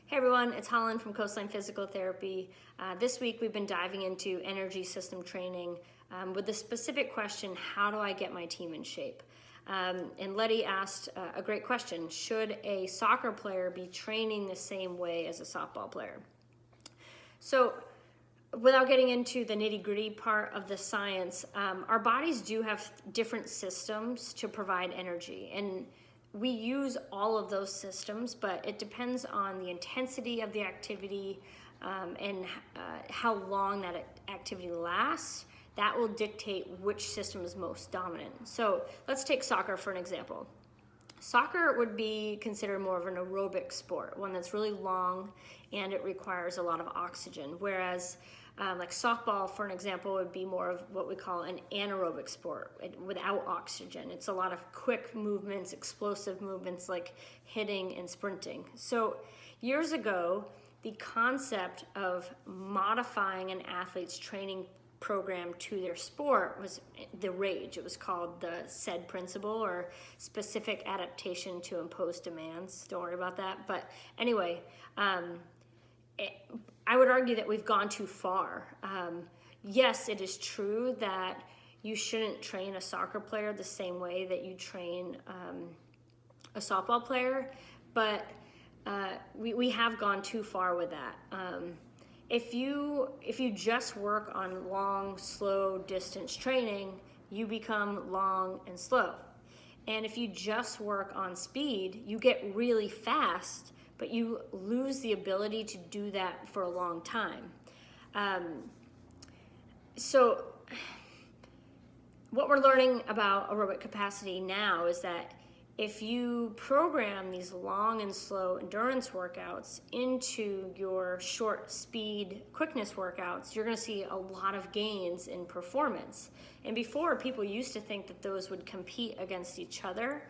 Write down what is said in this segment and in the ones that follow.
Hey everyone, it's Holland from Coastline Physical Therapy. This week we've been diving into energy system training with the specific question, how do I get my team in shape? And Letty asked a great question, should a soccer player be training the same way as a softball player? So without getting into the nitty-gritty part of the science, our bodies do have different systems to provide energy, and we use all of those systems, but it depends on the intensity of the activity and how long that activity lasts. That will dictate which system is most dominant. So let's take soccer for an example. Soccer would be considered more of an aerobic sport, one that's really long and it requires a lot of oxygen, whereas like softball, for an example, would be more of what we call an anaerobic sport without oxygen. It's a lot of quick movements, explosive movements like hitting and sprinting. So years ago, the concept of modifying an athlete's training program to their sport was the rage. It was called the SAID principle, or specific adaptation to imposed demands. Don't worry about that. But anyway, I would argue that we've gone too far. Yes, it is true that you shouldn't train a soccer player the same way that you train a softball player, but we have gone too far with that. If you just work on long, slow distance training, you become long and slow. And if you just work on speed, you get really fast, but you lose the ability to do that for a long time. So what we're learning about aerobic capacity now is that if you program these long and slow endurance workouts into your short speed quickness workouts, you're going to see a lot of gains in performance. And before, people used to think that those would compete against each other.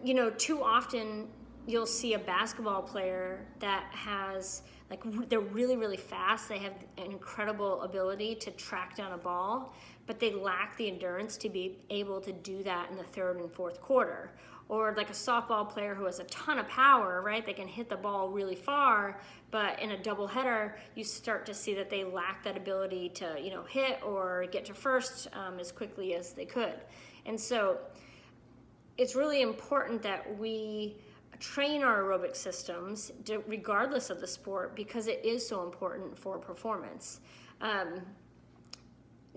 You know, too often you'll see a basketball player that has, like, they're really, really fast. They have an incredible ability to track down a ball, but they lack the endurance to be able to do that in the third and fourth quarter. Or like a softball player who has a ton of power, right? They can hit the ball really far, but in a doubleheader, you start to see that they lack that ability to, you know, hit or get to first as quickly as they could. And so it's really important that we train our aerobic systems regardless of the sport, because it is so important for performance.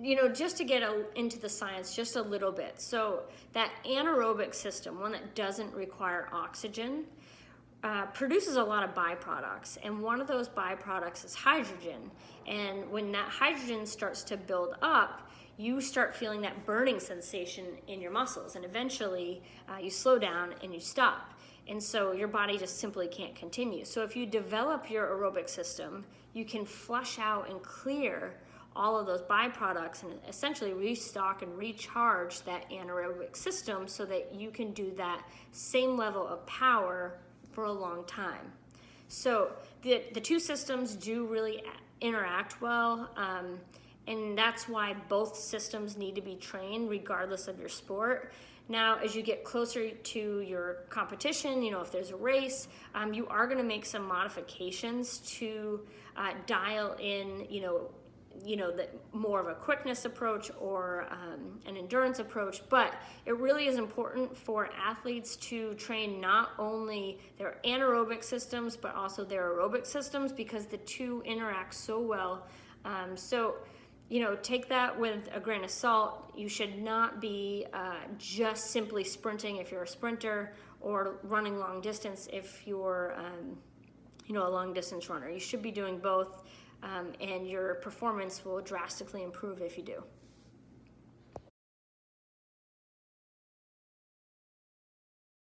You know, just to get into the science just a little bit. So that anaerobic system, one that doesn't require oxygen, produces a lot of byproducts. And one of those byproducts is hydrogen. And when that hydrogen starts to build up, you start feeling that burning sensation in your muscles. And eventually you slow down and you stop. And so your body just simply can't continue. So if you develop your aerobic system, you can flush out and clear all of those byproducts and essentially restock and recharge that anaerobic system so that you can do that same level of power for a long time. So the two systems do really interact well, and that's why both systems need to be trained regardless of your sport. Now, as you get closer to your competition, you know, if there's a race, you are going to make some modifications to dial in, you know, the more of a quickness approach or an endurance approach. But it really is important for athletes to train not only their anaerobic systems, but also their aerobic systems, because the two interact so well. So, you know, take that with a grain of salt. You should not be just simply sprinting if you're a sprinter, or running long distance if you're, you know, a long distance runner. You should be doing both. And your performance will drastically improve if you do.